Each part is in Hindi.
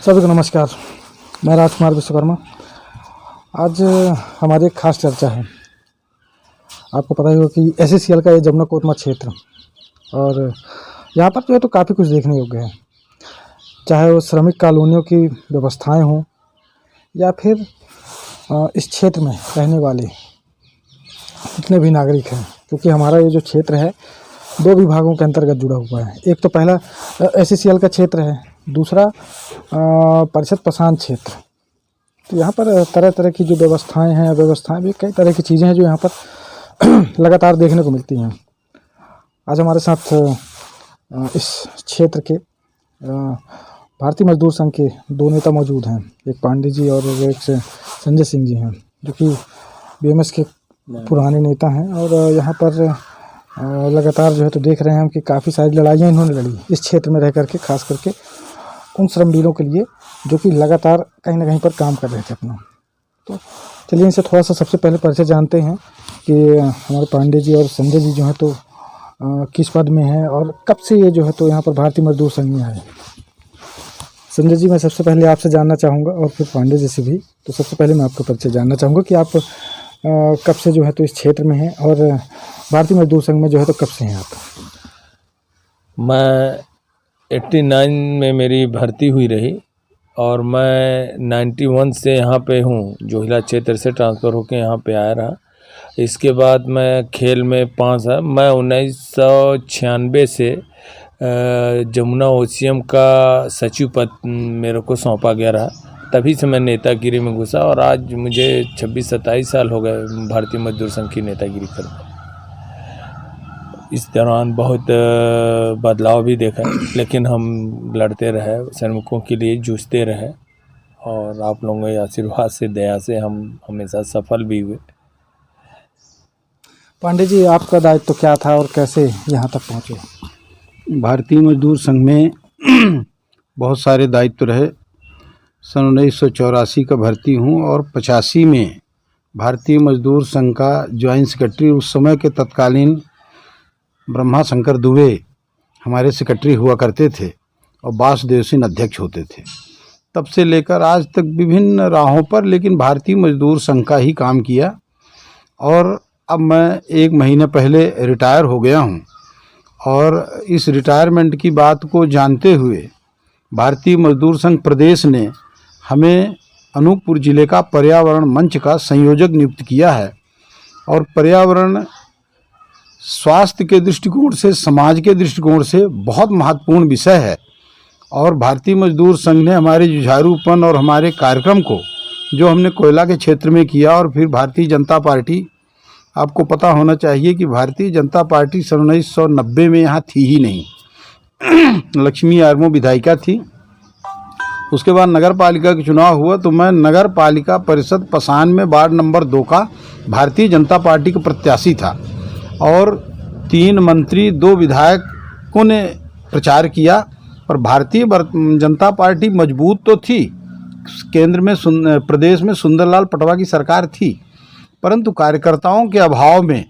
सभी को नमस्कार। मैं राजकुमार विश्वकर्मा। आज हमारी एक खास चर्चा है। आपको पता ही होगा कि SCCL का ये जमुना कोतमा क्षेत्र, और यहाँ पर जो है तो काफ़ी कुछ देखने योग्य है, चाहे वो श्रमिक कॉलोनियों की व्यवस्थाएं हों या फिर इस क्षेत्र में रहने वाले जितने भी नागरिक हैं। क्योंकि हमारा ये जो क्षेत्र है 2 विभागों के अंतर्गत जुड़ा हुआ है। एक तो पहला SCCL का क्षेत्र है, दूसरा परिषद प्रशांत क्षेत्र। तो यहाँ पर तरह तरह की जो व्यवस्थाएं भी कई तरह की चीज़ें हैं जो यहाँ पर लगातार देखने को मिलती हैं। आज हमारे साथ इस क्षेत्र के भारतीय मजदूर संघ के 2 नेता मौजूद हैं, एक पांडे जी और एक संजय सिंह जी हैं, जो कि BMS के पुराने नेता हैं। और यहाँ पर लगातार जो है तो देख रहे हैं हम कि काफ़ी सारी लड़ाइयाँ इन्होंने लड़ी इस क्षेत्र में रह करके, खास करके उन श्रमजीवियों के लिए जो कि लगातार कहीं ना कहीं पर काम कर रहे थे अपना। तो चलिए इनसे थोड़ा सा सबसे पहले परिचय जानते हैं कि हमारे पांडे जी और संजय जी जो हैं तो किस पद में हैं और कब से ये जो है तो यहाँ पर भारतीय मजदूर संघ में आए। संजय जी, मैं सबसे पहले आपसे जानना चाहूँगा और फिर पांडे जी से भी। तो सबसे पहले मैं आपका परिचय जानना चाहूँगा कि आप कब से जो है तो इस क्षेत्र में हैं और भारतीय मजदूर संघ में जो है तो कब से हैं आप? मैं 89 में मेरी भर्ती हुई रही और मैं 91 से यहाँ पे हूँ, जोहिला क्षेत्र से ट्रांसफ़र होकर यहाँ पे आया रहा। इसके बाद मैं खेल में 5 साल, मैं 1996 से जमुना OCM का सचिव पद मेरे को सौंपा गया रहा। तभी से मैं नेतागिरी में घुसा और आज मुझे 26-27 साल हो गए भारतीय मजदूर संघ की नेतागिरी करते। इस दौरान बहुत बदलाव भी देखा, लेकिन हम लड़ते रहे, श्रमिकों के लिए जूझते रहे और आप लोगों के आशीर्वाद से, दया से हम हमेशा सफल भी हुए। पांडे जी, आपका दायित्व तो क्या था और कैसे यहाँ तक पहुँचे? भारतीय मजदूर संघ में बहुत सारे दायित्व रहे। सन 1984 का भर्ती हूँ और 85 में भारतीय मजदूर संघ का ज्वाइंट सेक्रेटरी, उस समय के तत्कालीन ब्रह्मा शंकर दुबे हमारे सेक्रेटरी हुआ करते थे और वासुदेव सिंह अध्यक्ष होते थे। तब से लेकर आज तक विभिन्न राहों पर लेकिन भारतीय मजदूर संघ का ही काम किया। और अब मैं 1 महीने पहले रिटायर हो गया हूँ और इस रिटायरमेंट की बात को जानते हुए भारतीय मजदूर संघ प्रदेश ने हमें अनूपपुर जिले का पर्यावरण मंच का संयोजक नियुक्त किया है। और पर्यावरण स्वास्थ्य के दृष्टिकोण से, समाज के दृष्टिकोण से बहुत महत्वपूर्ण विषय है। और भारतीय मजदूर संघ ने हमारे जुझारूपन और हमारे कार्यक्रम को जो हमने कोयला के क्षेत्र में किया, और फिर भारतीय जनता पार्टी, आपको पता होना चाहिए कि भारतीय जनता पार्टी सन 1990 में यहाँ थी ही नहीं। लक्ष्मी आर्मो विधायिका थी। उसके बाद नगर पालिका का चुनाव हुआ तो मैं नगर पालिका परिषद पसान में वार्ड नंबर 2 का भारतीय जनता पार्टी का प्रत्याशी था। और 3 मंत्री, 2 विधायकों ने प्रचार किया। और भारतीय जनता पार्टी मजबूत तो थी, केंद्र में प्रदेश में सुंदरलाल पटवा की सरकार थी, परंतु कार्यकर्ताओं के अभाव में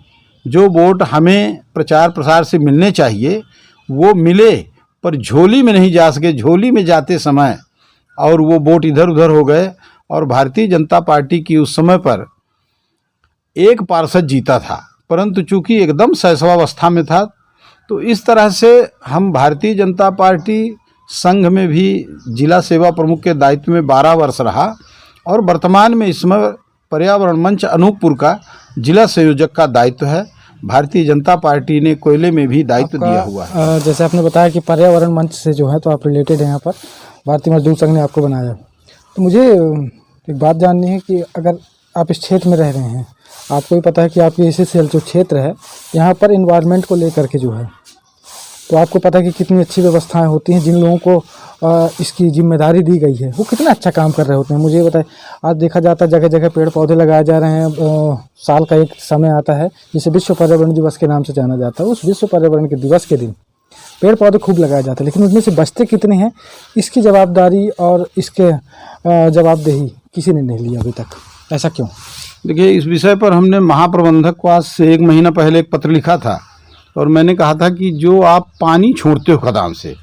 जो वोट हमें प्रचार प्रसार से मिलने चाहिए वो मिले, पर झोली में नहीं जा सके। झोली में जाते समय और वो वोट इधर उधर हो गए। और भारतीय जनता पार्टी की उस समय पर 1 पार्षद जीता था, परंतु चूंकि एकदम शैशवावस्था में था। तो इस तरह से हम भारतीय जनता पार्टी संघ में भी जिला सेवा प्रमुख के दायित्व में 12 वर्ष रहा। और वर्तमान में इस समय पर्यावरण मंच अनूपपुर का जिला संयोजक का दायित्व है। भारतीय जनता पार्टी ने कोयले में भी दायित्व दिया हुआ है। जैसे आपने बताया कि पर्यावरण मंच से जो है तो आप रिलेटेड हैं, यहाँ पर भारतीय मजदूर संघ ने आपको बनाया। तो मुझे एक बात जाननी है कि अगर आप इस क्षेत्र में रह रहे हैं, आपको भी पता है कि आपकी SCCL जो क्षेत्र है यहाँ पर इन्वायरमेंट को लेकर के जो है तो आपको पता है कि कितनी अच्छी व्यवस्थाएं होती हैं। जिन लोगों को इसकी जिम्मेदारी दी गई है वो कितना अच्छा काम कर रहे होते हैं। मुझे ये बताएं, आज देखा जाता है जगह जगह पेड़ पौधे लगाए जा रहे हैं। साल का एक समय आता है जिसे विश्व पर्यावरण दिवस के नाम से जाना जाता है। उस विश्व पर्यावरण के दिवस के दिन पेड़ पौधे खूब लगाए जाते हैं, लेकिन उसमें से बचते कितने हैं, इसकी जवाबदारी और इसके जवाबदेही किसी ने नहीं लिया अभी तक। ऐसा क्यों? देखिए, इस विषय पर हमने महाप्रबंधक को आज से 1 महीना पहले एक पत्र लिखा था और मैंने कहा था कि जो आप पानी छोड़ते हो खदान से,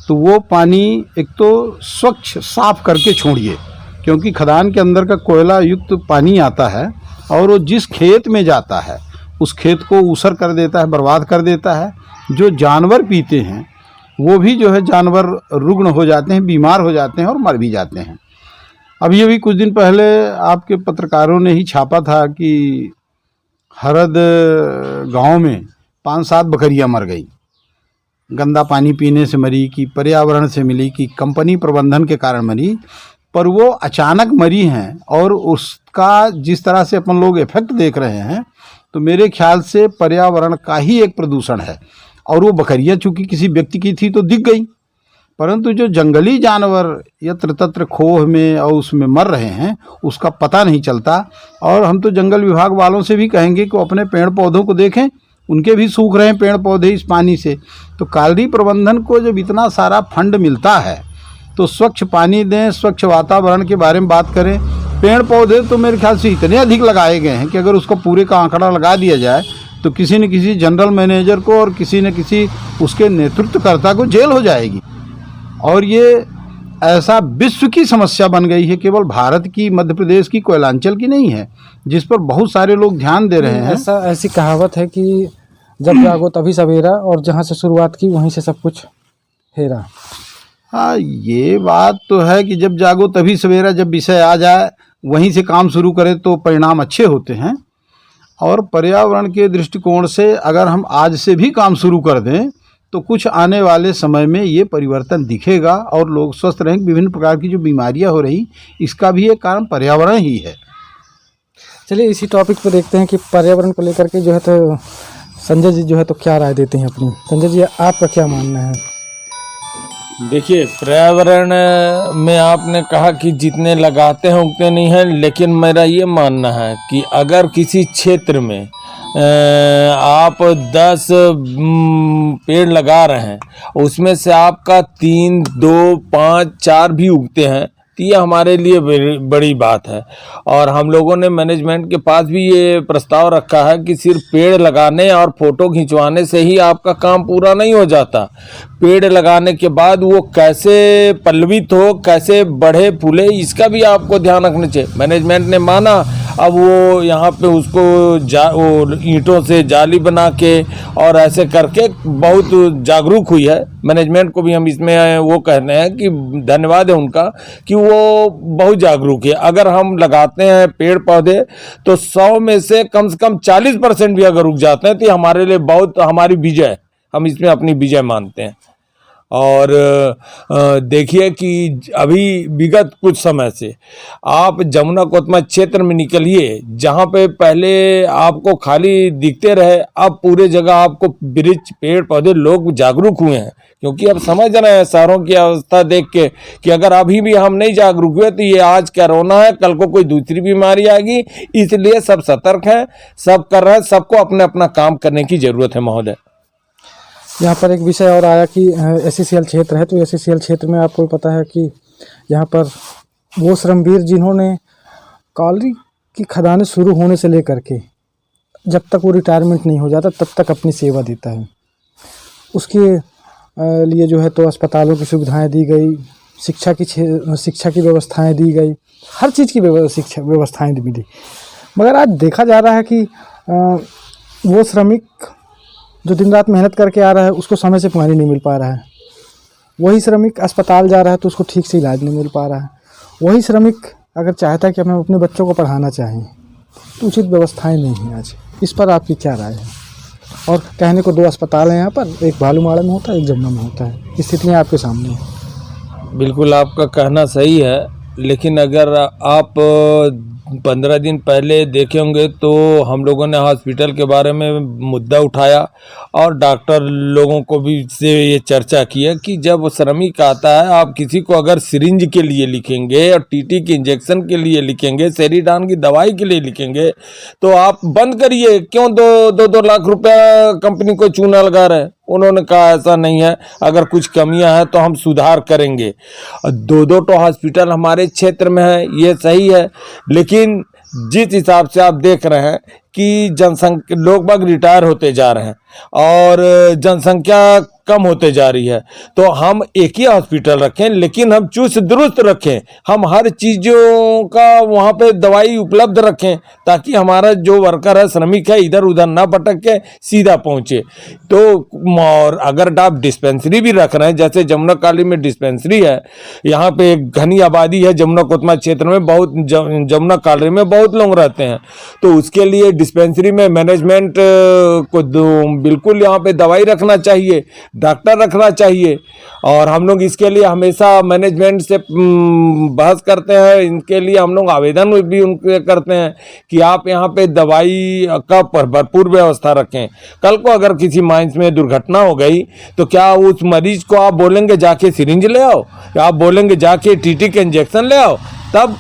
तो वो पानी एक तो स्वच्छ साफ करके छोड़िए, क्योंकि खदान के अंदर का कोयला युक्त पानी आता है और वो जिस खेत में जाता है उस खेत को ऊसर कर देता है, बर्बाद कर देता है। जो जानवर पीते हैं वो भी जो है जानवर रुग्ण हो जाते हैं, बीमार हो जाते हैं और मर भी जाते हैं। अभी कुछ दिन पहले आपके पत्रकारों ने ही छापा था कि हरद गांव में 5-7 बकरियां मर गई, गंदा पानी पीने से मरी कि पर्यावरण से मिली कि कंपनी प्रबंधन के कारण मरी, पर वो अचानक मरी हैं। और उसका जिस तरह से अपन लोग इफेक्ट देख रहे हैं तो मेरे ख्याल से पर्यावरण का ही एक प्रदूषण है। और वो बकरियां चूंकि किसी व्यक्ति की थी तो दिख गई, परंतु जो जंगली जानवर यत्र तत्र खोह में और उसमें मर रहे हैं उसका पता नहीं चलता। और हम तो जंगल विभाग वालों से भी कहेंगे कि अपने पेड़ पौधों को देखें, उनके भी सूख रहे हैं पेड़ पौधे इस पानी से। तो कालरी प्रबंधन को जब इतना सारा फंड मिलता है तो स्वच्छ पानी दें, स्वच्छ वातावरण के बारे में बात करें। पेड़ पौधे तो मेरे ख्याल से इतने अधिक लगाए गए हैं कि अगर उसका पूरे का आंकड़ा लगा दिया जाए तो किसी न किसी जनरल मैनेजर को और किसी न किसी उसके नेतृत्वकर्ता को जेल हो जाएगी। और ये ऐसा विश्व की समस्या बन गई है, केवल भारत की, मध्य प्रदेश की, कोयलांचल की नहीं है, जिस पर बहुत सारे लोग ध्यान दे रहे हैं। ऐसी कहावत है कि जब जागो तभी सवेरा, और जहाँ से शुरुआत की वहीं से सब कुछ हेरा। हाँ, ये बात तो है कि जब जागो तभी सवेरा, जब विषय आ जाए वहीं से काम शुरू करें तो परिणाम अच्छे होते हैं। और पर्यावरण के दृष्टिकोण से अगर हम आज से भी काम शुरू कर दें तो कुछ आने वाले समय में ये परिवर्तन दिखेगा और लोग स्वस्थ रहेंगे। विभिन्न प्रकार की जो बीमारियां हो रही इसका भी एक कारण पर्यावरण ही है। चलिए इसी टॉपिक पर देखते हैं कि पर्यावरण को लेकर के जो है तो संजय जी जो है तो क्या राय देते हैं अपनी। संजय जी, आपका क्या मानना है? देखिए, पर्यावरण में आपने कहा कि जितने लगाते हैं उतने नहीं हैं, लेकिन मेरा ये मानना है कि अगर किसी क्षेत्र में आप 10 पेड़ लगा रहे हैं, उसमें से आपका 3, 2, 5, 4 भी उगते हैं तो ये हमारे लिए बड़ी बात है। और हम लोगों ने मैनेजमेंट के पास भी ये प्रस्ताव रखा है कि सिर्फ पेड़ लगाने और फोटो खिंचवाने से ही आपका काम पूरा नहीं हो जाता। पेड़ लगाने के बाद वो कैसे पल्लवित हो, कैसे बढ़े फूले, इसका भी आपको ध्यान रखना चाहिए। मैनेजमेंट ने माना, अब वो यहाँ पे उसको वो ईंटों से जाली बना के और ऐसे करके बहुत जागरूक हुई है। मैनेजमेंट को भी हम इसमें वो कहने हैं कि धन्यवाद है उनका कि वो बहुत जागरूक है। अगर हम लगाते हैं पेड़ पौधे तो 100 में से कम 40% भी अगर उग जाते हैं तो हमारे लिए बहुत, हमारी विजय, हम इसमें अपनी विजय मानते हैं। और देखिए कि अभी विगत कुछ समय से आप जमुना कोतमा क्षेत्र में निकलिए, जहाँ पे पहले आपको खाली दिखते रहे, अब पूरे जगह आपको वृक्ष, पेड़ पौधे, लोग जागरूक हुए हैं। क्योंकि अब समझ रहे हैं शहरों की अवस्था देख के कि अगर अभी भी हम नहीं जागरूक हुए तो ये आज कोरोना है, कल को कोई दूसरी बीमारी आएगी। इसलिए सब सतर्क हैं, सब कर रहे हैं, सबको अपने अपना काम करने की जरूरत है महोदय। यहाँ पर एक विषय और आया कि SCCL क्षेत्र है, तो SCCL क्षेत्र में आपको पता है कि यहाँ पर वो श्रमवीर जिन्होंने कालरी की खदानें शुरू होने से लेकर के जब तक वो रिटायरमेंट नहीं हो जाता तब तक अपनी सेवा देता है। उसके लिए जो है तो अस्पतालों की सुविधाएं दी गई, शिक्षा की व्यवस्थाएं दी गई, हर चीज़ की व्यवस्थाएं मिली। मगर आज देखा जा रहा है कि वो श्रमिक जो दिन रात मेहनत करके आ रहा है उसको समय से पानी नहीं मिल पा रहा है। वही श्रमिक अस्पताल जा रहा है तो उसको ठीक से इलाज नहीं मिल पा रहा है। वही श्रमिक अगर चाहता है कि हम अपने बच्चों को पढ़ाना चाहें तो उचित व्यवस्थाएं नहीं हैं आज। इस पर आपकी क्या राय है? और कहने को 2 अस्पताल हैं यहाँ पर, एक भालूमाड़ा में होता है, एक जमुना में होता है। स्थितियाँ आपके सामने हैं। बिल्कुल आपका कहना सही है, लेकिन अगर आप 15 दिन पहले देखे होंगे तो हम लोगों ने हॉस्पिटल के बारे में मुद्दा उठाया और डॉक्टर लोगों को भी से ये चर्चा की है कि जब श्रमिक आता है, आप किसी को अगर सिरिंज के लिए लिखेंगे और टीटी के इंजेक्शन के लिए लिखेंगे, सेरिडान की दवाई के लिए लिखेंगे, तो आप बंद करिए। क्यों 2 लाख रुपया कंपनी को चूना लगा रहे हैं? उन्होंने कहा ऐसा नहीं है, अगर कुछ कमियां हैं तो हम सुधार करेंगे। 2 तो हॉस्पिटल हमारे क्षेत्र में है, ये सही है, लेकिन जिस हिसाब से आप देख रहे हैं कि जनसंख्या, लोग बाग रिटायर होते जा रहे हैं और जनसंख्या कम होते जा रही है। तो हम एक ही हॉस्पिटल रखें, लेकिन हम चुस्त दुरुस्त रखें, हम हर चीज़ों का वहाँ पे दवाई उपलब्ध रखें, ताकि हमारा जो वर्कर है, श्रमिक है, इधर उधर ना भटक के सीधा पहुँचे। तो और अगर आप डिस्पेंसरी भी रख रहे हैं, जैसे जमुना काली में डिस्पेंसरी है, यहाँ पे एक घनी आबादी है जमुना कोतमा क्षेत्र में, बहुत जमुना काली में बहुत लोग रहते हैं, तो उसके लिए डिस्पेंसरी में मैनेजमेंट को बिल्कुल यहाँ पे दवाई रखना चाहिए, डॉक्टर रखना चाहिए। और हम लोग इसके लिए हमेशा मैनेजमेंट से बहस करते हैं, इनके लिए हम लोग आवेदन भी उनके करते हैं कि आप यहाँ पे दवाई का भरपूर व्यवस्था रखें। कल को अगर किसी माइंस में दुर्घटना हो गई तो क्या उस मरीज को आप बोलेंगे जाके सिरिंज ले आओ, या आप बोलेंगे जाके टीटी के इंजेक्शन ले आओ? तब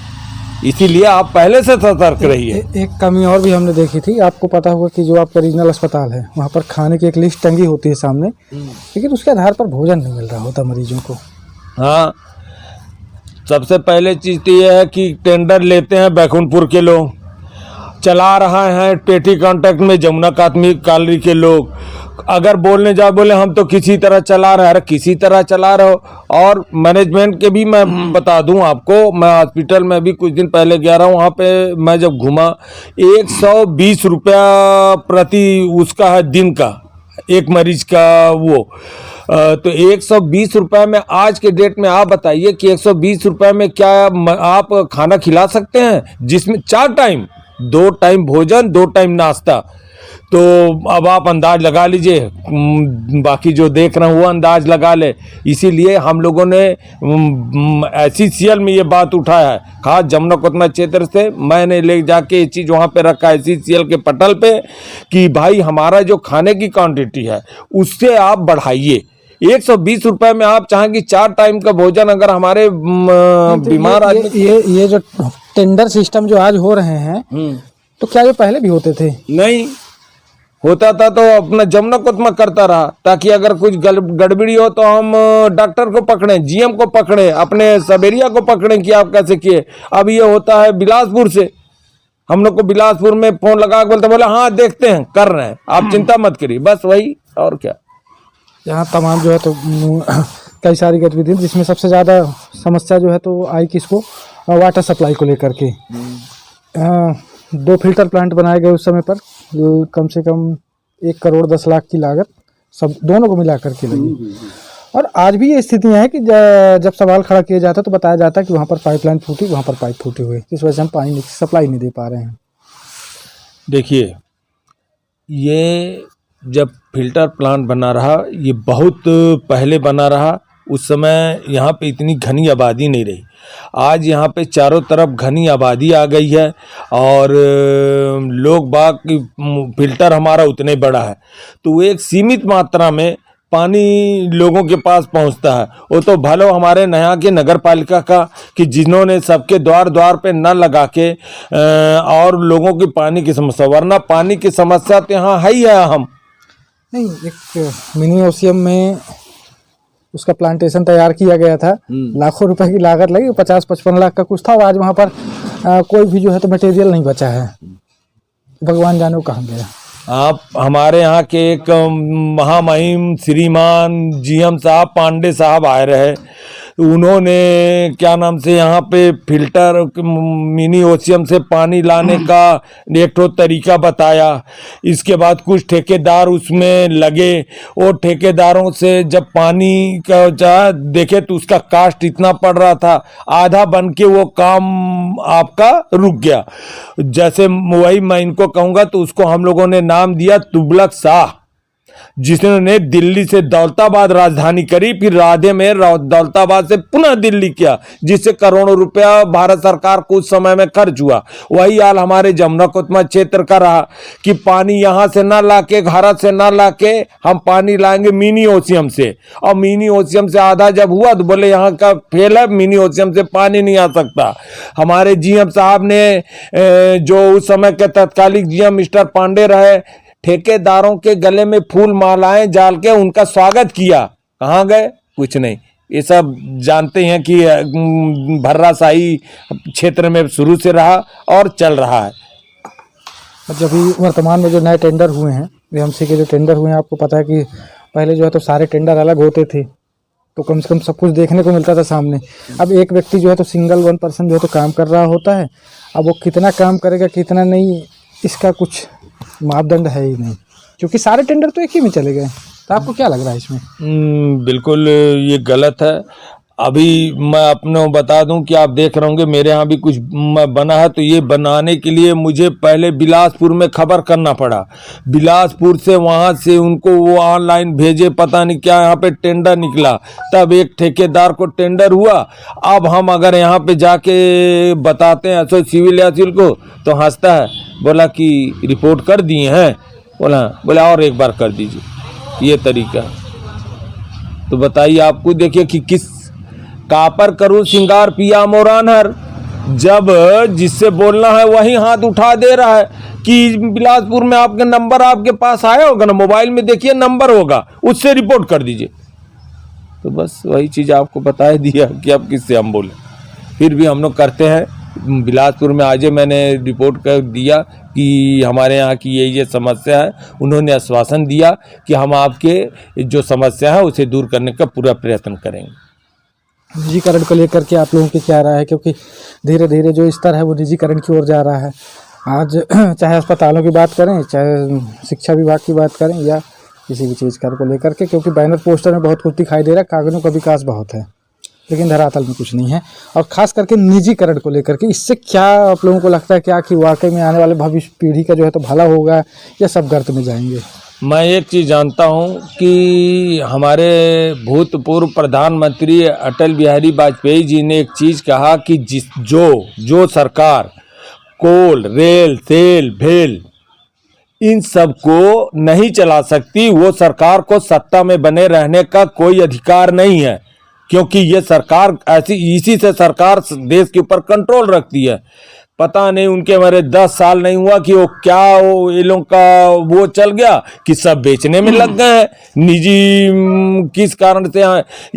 इसीलिए आप पहले से सतर्क रहिए। एक कमी और भी हमने देखी थी, आपको पता होगा कि जो आपका रीजनल अस्पताल है वहाँ पर खाने की एक लिस्ट टंगी होती है सामने, लेकिन उसके आधार पर भोजन नहीं मिल रहा होता मरीजों को। हाँ, सबसे पहले चीज़ तो यह है कि टेंडर लेते हैं बैकुंठपुर के लोग, चला रहा है पेटी कॉन्ट्रैक्ट में जमुना काली के लोग। अगर बोलने जा बोले हम तो किसी तरह चला रहे, अरे किसी तरह चला रहे हो। और मैनेजमेंट के भी मैं बता दूं आपको, मैं हॉस्पिटल में भी कुछ दिन पहले गया रहा हूँ, वहाँ पे मैं जब घूमा 120 रुपया प्रति उसका है दिन का, एक मरीज का वो। तो 120 रुपये में आज के डेट में आप बताइए कि 120 रुपये में क्या आप खाना खिला सकते हैं, जिसमें 4 टाइम, 2 टाइम भोजन, 2 टाइम नाश्ता। तो अब आप अंदाज लगा लीजिए, बाकी जो देख रहे हैं वो अंदाज लगा ले। इसीलिए हम लोगों ने SCCL में ये बात उठाया है, खास जमुना कोतमा क्षेत्र से मैंने ले जाके ये चीज़ वहाँ पे रखा है SCCL के पटल पे कि भाई हमारा जो खाने की क्वांटिटी है उससे आप बढ़ाइए। 120 रुपये में आप चाहें कि 4 टाइम का भोजन अगर हमारे बीमार आदमी। ये जो टेंडर सिस्टम जो आज हो रहे हैं, तो क्या ये पहले भी होते थे? नहीं होता था, तो अपना जमुना कोतमा करता रहा, ताकि अगर कुछ गड़बड़ी हो तो हम डॉक्टर को पकड़ें, GM को पकड़ें, अपने सबेरिया को पकड़ें कि आप कैसे किए। अब ये होता है बिलासपुर से, हम लोग को बिलासपुर में फोन लगा के बोलते, बोले हाँ देखते हैं, कर रहे हैं, आप चिंता मत करिए, बस वही और क्या। यहाँ तमाम जो है तो कई सारी गतिविधियाँ, जिसमें सबसे ज़्यादा समस्या जो है तो आई किसको, वाटर सप्लाई को लेकर के। 2 फिल्टर प्लांट बनाए गए उस समय पर, जो कम से कम 1 करोड़ 10 लाख की लागत सब दोनों को मिला करके लगी। और आज भी ये स्थितियाँ हैं कि जब सवाल खड़ा किया जाता है तो बताया जाता है कि वहाँ पर पाइपलाइन फूटी, वहाँ पर पाइप फूटे हुए, इस वजह से हम पानी सप्लाई नहीं दे पा रहे हैं। देखिए, ये जब फिल्टर प्लांट बना रहा, ये बहुत पहले बना रहा, उस समय यहाँ पे इतनी घनी आबादी नहीं रही। आज यहाँ पे चारों तरफ घनी आबादी आ गई है और लोग बाग की फिल्टर हमारा उतने बड़ा है, तो एक सीमित मात्रा में पानी लोगों के पास पहुँचता है। वो तो भलो हमारे यहाँ के नगर पालिका का कि जिन्होंने सबके द्वार द्वार पे नल लगा के और लोगों की पानी की समस्या, वरना पानी की समस्या तो यहाँ है ही है। हम नहीं, एक मिनी ओशियम में उसका प्लांटेशन तैयार किया गया था, लाखों रुपए की लागत लगी, 50-55 लाख का कुछ था। आज वहाँ पर कोई भी जो है तो मटेरियल नहीं बचा है, भगवान जाने वो कहाँ गया। आप हमारे यहाँ के एक महामहिम श्रीमान GM साहब पांडे साहब आए रहे, उन्होंने क्या नाम से यहाँ पे फिल्टर मिनी ओशियम से पानी लाने का एक ठो तरीका बताया। इसके बाद कुछ ठेकेदार उसमें लगे, वो ठेकेदारों से जब पानी का जा देखे तो उसका कास्ट इतना पड़ रहा था, आधा बन के वो काम आपका रुक गया। जैसे वही मैं इनको कहूँगा तो उसको हम लोगों ने नाम दिया तुगलक शाह, जिसने दिल्ली से दौलताबाद राजधानी करी, फिर राधे में दौलताबाद से पुनः दिल्ली किया, जिससे करोड़ों रुपया भारत सरकार को उस समय में खर्च हुआ। वही हाल हमारे जमुना कोतमा क्षेत्र का रहा कि पानी यहाँ से ना लाके, भारत से ना लाके, हम पानी लाएंगे मिनी ओशियम से, और मिनी ओशियम से आधा जब हुआ तो बोले यहाँ का फेल है, मिनी ओशियम से पानी नहीं आ सकता। हमारे GM साहब ने, जो उस समय के तत्कालिक GM मिस्टर पांडे रहे, ठेकेदारों के गले में फूल मालाएं डाल के उनका स्वागत किया। कहाँ गए? कुछ नहीं। ये सब जानते हैं कि भर्राशाही क्षेत्र में शुरू से रहा और चल रहा है। जब भी वर्तमान में जो नए टेंडर हुए हैं, BMC के जो टेंडर हुए हैं, आपको पता है कि पहले जो है तो सारे टेंडर अलग होते थे, तो कम से कम सब कुछ देखने को मिलता था सामने। अब एक व्यक्ति जो है तो सिंगल 1% जो है तो काम कर रहा होता है। अब वो कितना काम करेगा कितना नहीं, इसका कुछ मापदंड है ही नहीं, क्योंकि सारे टेंडर तो एक ही में चले गए। तो आपको क्या लग रहा है इसमें? बिल्कुल ये गलत है। अभी मैं अपने बता दूं कि आप देख रहे होंगे मेरे यहाँ भी कुछ बना है, तो ये बनाने के लिए मुझे पहले बिलासपुर में खबर करना पड़ा, बिलासपुर से वहाँ से उनको वो ऑनलाइन भेजे, पता नहीं क्या यहाँ पे टेंडर निकला, तब एक ठेकेदार को टेंडर हुआ। अब हम अगर यहाँ पे जाके बताते हैं ऐसे सिविल या सिविल को तो हंसता है, बोला कि रिपोर्ट कर दिए हैं, बोला और एक बार कर दीजिए, ये तरीका है। तो बताइए आपको, देखिए कि किस कापर करूं सिंगार पिया मोरानहर, जब जिससे बोलना है वही हाथ उठा दे रहा है कि बिलासपुर में आपका नंबर आपके पास आया होगा ना, मोबाइल में देखिए नंबर होगा, उससे रिपोर्ट कर दीजिए। तो बस वही चीज़ आपको बता ही दिया कि अब किससे हम बोले। फिर भी हम लोग करते हैं। बिलासपुर में आज मैंने रिपोर्ट कर दिया कि हमारे यहाँ की ये समस्या है। उन्होंने आश्वासन दिया कि हम आपके जो समस्या है उसे दूर करने का पूरा प्रयत्न करेंगे। निजीकरण को लेकर के आप लोगों की क्या राय है? क्योंकि धीरे धीरे जो स्तर है वो निजीकरण की ओर जा रहा है। आज चाहे अस्पतालों की बात करें, चाहे शिक्षा विभाग की बात करें, या किसी भी चीज़ को लेकर के, क्योंकि बैनर पोस्टर में बहुत कुछ दिखाई दे रहा है, कागजों का विकास बहुत है, लेकिन धरातल में कुछ नहीं है। और ख़ास करके निजीकरण को लेकर के, इससे क्या आप लोगों को लगता है क्या कि वाकई में आने वाले भविष्य पीढ़ी का जो है तो भला होगा या सब गर्त में जाएंगे? मैं एक चीज़ जानता हूं कि हमारे भूतपूर्व प्रधानमंत्री अटल बिहारी वाजपेयी जी ने एक चीज़ कहा कि जो सरकार कोल, रेल, तेल, भेल इन सब को नहीं चला सकती, वो सरकार को सत्ता में बने रहने का कोई अधिकार नहीं है, क्योंकि ये सरकार इसी से सरकार देश के ऊपर कंट्रोल रखती है। पता नहीं उनके मेरे 10 साल नहीं हुआ कि वो ये लोग का वो चल गया कि सब बेचने में लग गए हैं। निजी किस कारण से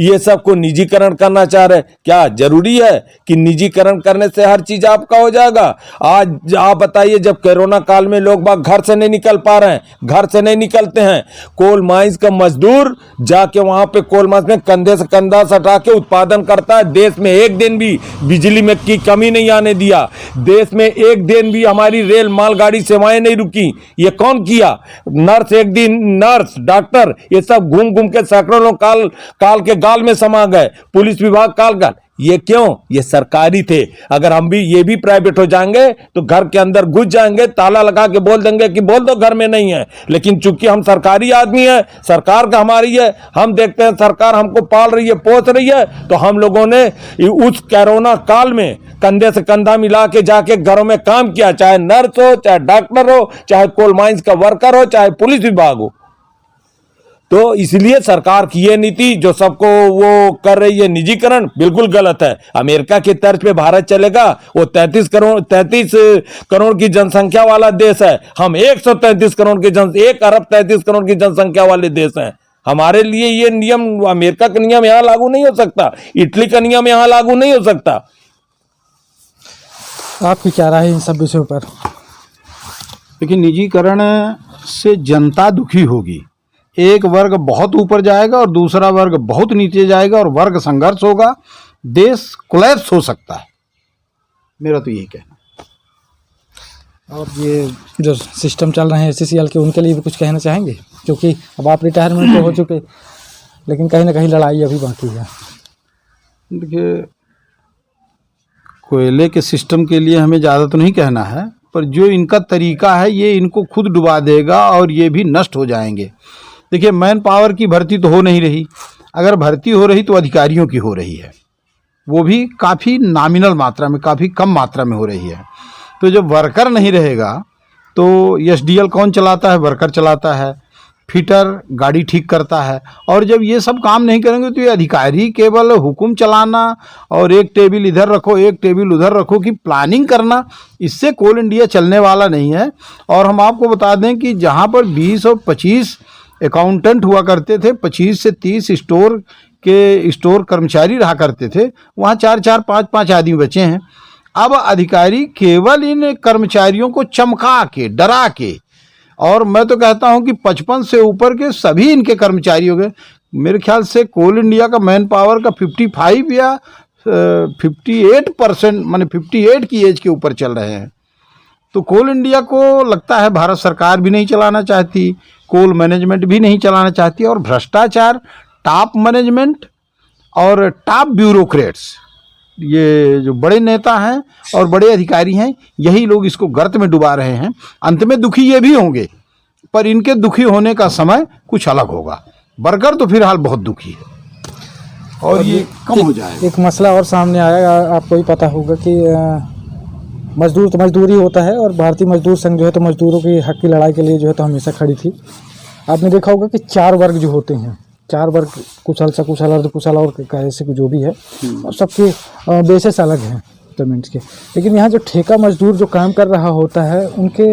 ये सब को निजीकरण करना चाह रहे? क्या जरूरी है कि निजीकरण करने से हर चीज आपका हो जाएगा? आज आप बताइए, जब कोरोना काल में लोग बाग घर से नहीं निकल पा रहे हैं, घर से नहीं निकलते हैं, कोल माइंस का मजदूर जाके वहां पे कोल माइंस में कंधे से कंधा सटा के उत्पादन करता है। देश में एक दिन भी बिजली में की कमी नहीं आने दिया, देश में एक दिन भी हमारी रेल मालगाड़ी सेवाएं नहीं रुकी। ये कौन किया? नर्स, एक दिन नर्स, डॉक्टर, ये सब घूम घूम के सैकड़ों लोग काल के गाल में समा गए। पुलिस विभाग काल। ये क्यों? ये सरकारी थे। अगर हम भी ये भी प्राइवेट हो जाएंगे तो घर के अंदर घुस जाएंगे, ताला लगा के बोल देंगे कि बोल दो घर में नहीं है। लेकिन चूंकि हम सरकारी आदमी है, सरकार का हमारी है, हम देखते हैं सरकार हमको पाल रही है, पोस रही है, तो हम लोगों ने उस कोरोना काल में कंधे से कंधा मिला के जाके घरों में काम किया, चाहे नर्स हो, चाहे डॉक्टर हो, चाहे कोल माइंस का वर्कर हो, चाहे पुलिस विभाग हो। तो इसलिए सरकार की ये नीति जो सबको वो कर रही है निजीकरण, बिल्कुल गलत है। अमेरिका की तर्ज पे भारत चलेगा। वो 33 करोड़ की जनसंख्या वाला देश है, हम 133 करोड़ की 1 अरब 33 करोड़ की जनसंख्या वाले देश हैं। हमारे लिए ये नियम, अमेरिका का नियम यहाँ लागू नहीं हो सकता, इटली का नियम यहाँ लागू नहीं हो सकता। आपकी क्या राय है इन सब विषयों पर? देखिए, निजीकरण से जनता दुखी होगी। एक वर्ग बहुत ऊपर जाएगा और दूसरा वर्ग बहुत नीचे जाएगा और वर्ग संघर्ष होगा, देश कोलैप्स हो सकता है। मेरा तो यही कहना है। और ये जो सिस्टम चल रहे हैं SCCL के, उनके लिए भी कुछ कहना चाहेंगे? क्योंकि अब आप रिटायरमेंट तो हो चुके, लेकिन कहीं ना कहीं लड़ाई अभी बाकी है। देखिए, कोयले के सिस्टम के लिए हमें ज़्यादा तो नहीं कहना है, पर जो इनका तरीका है ये इनको खुद डुबा देगा और ये भी नष्ट हो जाएंगे। देखिए, मैन पावर की भर्ती तो हो नहीं रही, अगर भर्ती हो रही तो अधिकारियों की हो रही है, वो भी काफ़ी नॉमिनल मात्रा में, काफ़ी कम मात्रा में हो रही है। तो जब वर्कर नहीं रहेगा तो SDL कौन चलाता है? वर्कर चलाता है। फिटर गाड़ी ठीक करता है। और जब ये सब काम नहीं करेंगे तो ये अधिकारी केवल हुक्म चलाना और एक टेबल इधर रखो, एक टेबल उधर रखो की प्लानिंग करना, इससे कोल इंडिया चलने वाला नहीं है। और हम आपको बता दें कि जहाँ पर 20 और 25 अकाउंटेंट हुआ करते थे, 25 से 30 स्टोर कर्मचारी रहा करते थे, वहाँ 4-4, 5-5 आदमी बचे हैं। अब अधिकारी केवल इन कर्मचारियों को चमका के, डरा के और मैं तो कहता हूं कि 55 से ऊपर के सभी इनके कर्मचारी हो गए। मेरे ख्याल से कोल इंडिया का मैन पावर का 55 या 58% माने 58 की एज के ऊपर चल रहे हैं। तो कोल इंडिया को लगता है भारत सरकार भी नहीं चलाना चाहती, कोल मैनेजमेंट भी नहीं चलाना चाहती, और भ्रष्टाचार, टॉप मैनेजमेंट और टॉप ब्यूरोक्रेट्स, ये जो बड़े नेता हैं और बड़े अधिकारी हैं, यही लोग इसको गर्त में डुबा रहे हैं। अंत में दुखी ये भी होंगे, पर इनके दुखी होने का समय कुछ अलग होगा। वर्कर तो फिलहाल बहुत दुखी है और ये कम हो जाएगा। एक मसला और सामने आया, आपको ही पता होगा कि मजदूर तो मजदूरी होता है, और भारतीय मजदूर संघ जो है तो मजदूरों की हक की लड़ाई के लिए जो है तो हमेशा खड़ी थी। आपने देखा होगा कि 4 वर्ग जो होते हैं, 4 वर्ग, कुशल, सकुशल, अर्धकुशल और कैसे जो भी है, और सबके बेसिस अलग हैं पेमेंट्स के। लेकिन यहाँ जो ठेका मजदूर जो काम कर रहा होता है, उनके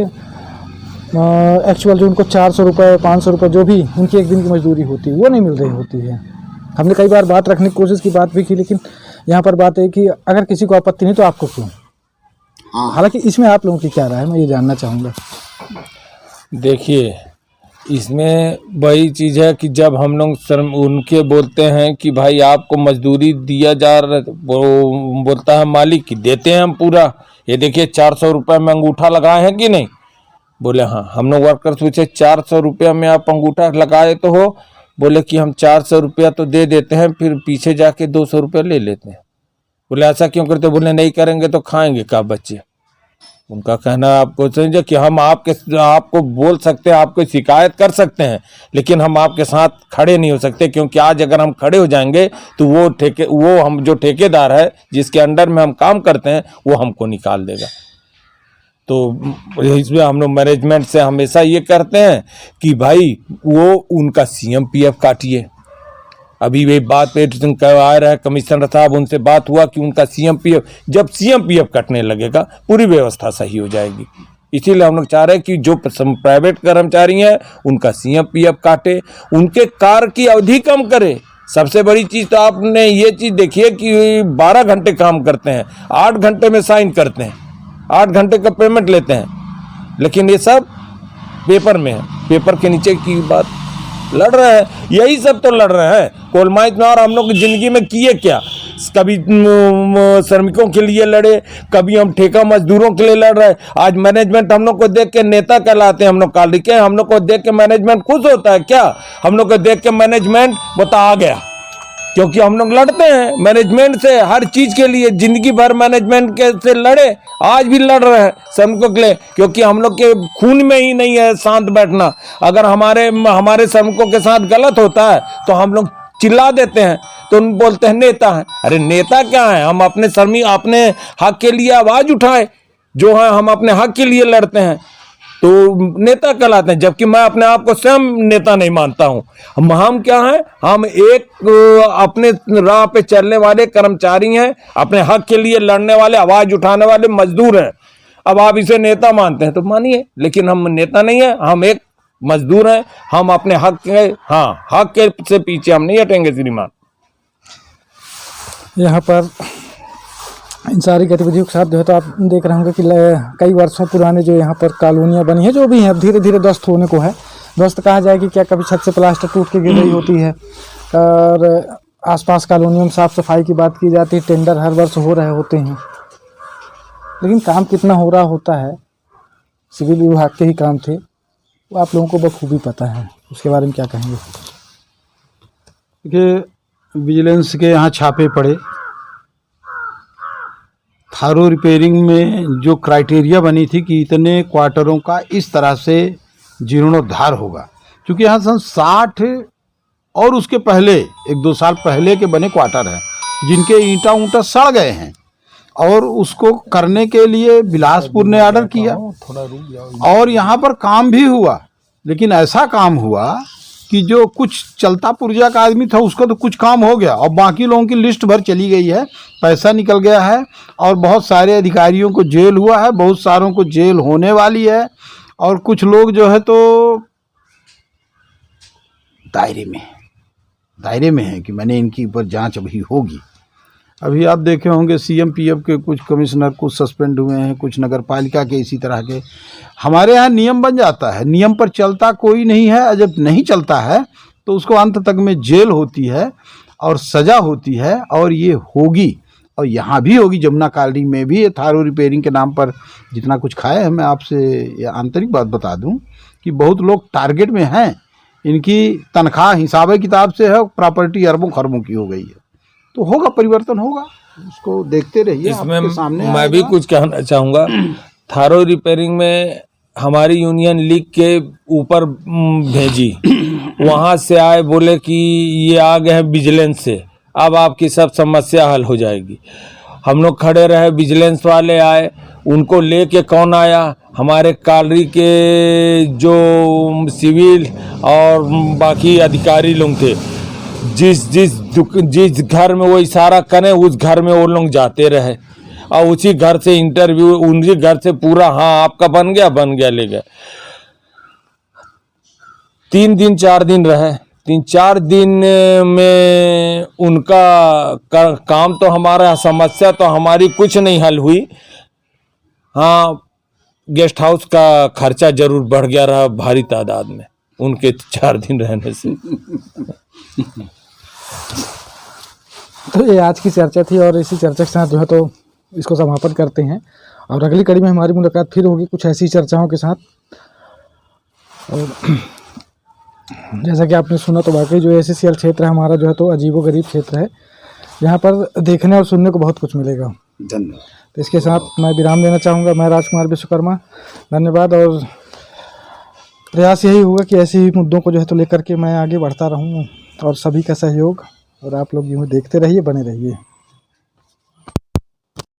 एक्चुअल जो उनको 400 रुपये, 500 रुपये जो भी उनकी एक दिन की मजदूरी होती है, वो नहीं मिल रही होती है। हमने कई बार बात रखने की कोशिश की, बात भी की, लेकिन यहाँ पर बात है कि अगर किसी को आपत्ति नहीं तो आपको क्यों। हालांकि इसमें आप लोगों की क्या राय है, मैं ये जानना चाहूँगा। देखिए, इसमें वही चीज़ है कि जब हम लोग उनके बोलते हैं कि भाई आपको मजदूरी दिया जा रहा, वो बोलता है मालिक कि देते हैं हम पूरा, ये देखिए 400 रुपये में अंगूठा लगाए हैं कि नहीं। बोले हाँ। हम लोग वर्कर्स पूछे 400 रुपया में आप अंगूठा लगाए तो हो? बोले कि हम 400 रुपया तो दे देते हैं, फिर पीछे जाके 200 रुपया ले लेते हैं। बोले ऐसा क्यों करते? बोले नहीं करेंगे तो खाएंगे क्या बच्चे? उनका कहना आपको समझे कि हम आपको बोल सकते हैं, आपको शिकायत कर सकते हैं, लेकिन हम आपके साथ खड़े नहीं हो सकते, क्योंकि आज अगर हम खड़े हो जाएंगे तो वो हम जो ठेकेदार है जिसके अंडर में हम काम करते हैं, वो हमको निकाल देगा। तो इसमें हम लोग मैनेजमेंट से हमेशा ये करते हैं कि भाई वो उनका CMPF काटिए। अभी वे बात पे आ रहा है, कमिश्नर साहब उनसे बात हुआ कि उनका CMPF, जब CMPF कटने लगेगा पूरी व्यवस्था सही हो जाएगी। इसीलिए हम लोग चाह रहे हैं कि जो प्राइवेट कर्मचारी हैं उनका CMPF काटे, उनके कार्य की अवधि कम करे। सबसे बड़ी चीज़ तो आपने ये चीज़ देखिए कि 12 घंटे काम करते हैं, 8 घंटे में साइन करते हैं, 8 घंटे का पेमेंट लेते हैं, लेकिन ये सब पेपर में है, पेपर के नीचे की बात लड़ रहे हैं। यही सब तो लड़ रहे हैं कोलमाइट में। और हम लोग ज़िंदगी में किए क्या? कभी श्रमिकों के लिए लड़े, कभी हम ठेका मजदूरों के लिए लड़ रहे हैं। आज मैनेजमेंट हम लोग को देख के नेता कहलाते हैं, हम लोग काल के, हम लोग को देख के मैनेजमेंट खुश होता है क्या? हम लोग को देख के मैनेजमेंट बता आ गया, क्योंकि हम लोग लड़ते हैं मैनेजमेंट से हर चीज़ के लिए। ज़िंदगी भर मैनेजमेंट के से लड़े, आज भी लड़ रहे हैं श्रमिकों के लिए, क्योंकि हम लोग के खून में ही नहीं है शांत बैठना। अगर हमारे श्रमिकों के साथ गलत होता है तो हम लोग चिल्ला देते हैं, तो उन बोलते हैं नेता हैं। अरे नेता क्या है? हम अपने हक के लिए आवाज़ उठाए, जो है हम अपने हक के लिए लड़ते हैं, तो नेता कहलाते हैं। जबकि मैं अपने आप को स्वयं नेता नहीं मानता हूं। हम क्या हैं? हम एक अपने राह पे चलने वाले कर्मचारी हैं, अपने हक के लिए लड़ने वाले, आवाज उठाने वाले मजदूर हैं। अब आप इसे नेता मानते हैं तो मानिए, लेकिन हम नेता नहीं है, हम एक मजदूर हैं। हम अपने हक के, हाँ, हक के से पीछे हम नहीं हटेंगे श्रीमान। यहाँ पर इन सारी गतिविधियों के साथ जो है तो आप देख रहे होंगे कि कई वर्षों पुराने जो यहाँ पर कॉलोनियाँ बनी है, जो भी हैं, धीरे धीरे ध्वस्त होने को है। ध्वस्त कहा जाए कि क्या, कभी छत से प्लास्टर टूट के गिर रही होती है, और आसपास कॉलोनियों में साफ़ सफाई की बात की जाती है, टेंडर हर वर्ष हो रहे होते हैं, लेकिन काम कितना हो रहा होता है, सिविल विभाग के ही काम थे, वो आप लोगों को बखूबी पता है। उसके बारे में क्या कहेंगे? देखिए, विजिलेंस के यहाँ छापे पड़े, थारो रिपेयरिंग में जो क्राइटेरिया बनी थी कि इतने क्वार्टरों का इस तरह से जीर्णोद्धार होगा, क्योंकि यहाँ सन 60 और उसके पहले 1-2 साल पहले के बने क्वार्टर हैं जिनके ईंटा सड़ गए हैं, और उसको करने के लिए बिलासपुर ने ऑर्डर किया और यहाँ पर काम भी हुआ। लेकिन ऐसा काम हुआ कि जो कुछ चलता पुर्जा का आदमी था उसका तो कुछ काम हो गया, और बाकी लोगों की लिस्ट भर चली गई है, पैसा निकल गया है, और बहुत सारे अधिकारियों को जेल हुआ है, बहुत सारों को जेल होने वाली है, और कुछ लोग जो है तो दायरे में है कि मैंने इनकी ऊपर जांच अभी होगी। अभी आप देखे होंगे CM-PF के कुछ कमिश्नर कुछ सस्पेंड हुए हैं, कुछ नगर पालिका के इसी तरह के। हमारे यहाँ नियम बन जाता है, नियम पर चलता कोई नहीं है, और जब नहीं चलता है तो उसको अंत तक में जेल होती है और सज़ा होती है, और ये होगी और यहाँ भी होगी। जमुना कॉलोनी में भी ये थारो रिपेयरिंग के नाम पर जितना कुछ खाए हैं, मैं आपसे ये आंतरिक बात बता दूं कि बहुत लोग टारगेट में हैं। इनकी तनख्वाह हिसाब किताब से है, प्रॉपर्टी अरबों खरबों की हो गई है। तो होगा, परिवर्तन होगा, उसको देखते रहिए। इसमें आपके सामने मैं भी कुछ कहना चाहूँगा। थारो रिपेयरिंग में हमारी यूनियन लीग के ऊपर भेजी, वहाँ से आए, बोले कि ये आ गए हैं विजिलेंस से, अब आपकी सब समस्या हल हो जाएगी। हम लोग खड़े रहे, विजिलेंस वाले आए, उनको लेके कौन आया? हमारे कॉलोनी के जो सिविल और बाकी अधिकारी लोग थे। जिस घर में वो इशारा करें उस घर में वो लोग जाते रहे, और उसी घर से इंटरव्यू, उन्हीं घर से पूरा, हाँ आपका बन गया ले गए। 3 दिन 4 दिन रहे। 3-4 दिन में उनका काम तो हमारा, समस्या तो हमारी कुछ नहीं हल हुई। हाँ, गेस्ट हाउस का खर्चा जरूर बढ़ गया रहा भारी तादाद में उनके 4 दिन रहने से। तो ये आज की चर्चा थी, और इसी चर्चा के साथ जो है तो इसको समापन करते हैं, और अगली कड़ी में हमारी मुलाकात फिर होगी कुछ ऐसी चर्चाओं के साथ। और जैसा कि आपने सुना, तो वाकई जो SCCL क्षेत्र है हमारा जो है तो अजीबोगरीब क्षेत्र है, यहाँ पर देखने और सुनने को बहुत कुछ मिलेगा। धन्यवाद। तो इसके साथ मैं विराम देना चाहूँगा। मैं राजकुमार विश्वकर्मा, धन्यवाद। और प्रयास यही होगा कि ऐसे ही मुद्दों को जो है तो लेकर के मैं आगे बढ़ता रहूँ, और सभी का सहयोग, और आप लोग यूँ देखते रहिए, बने रहिए।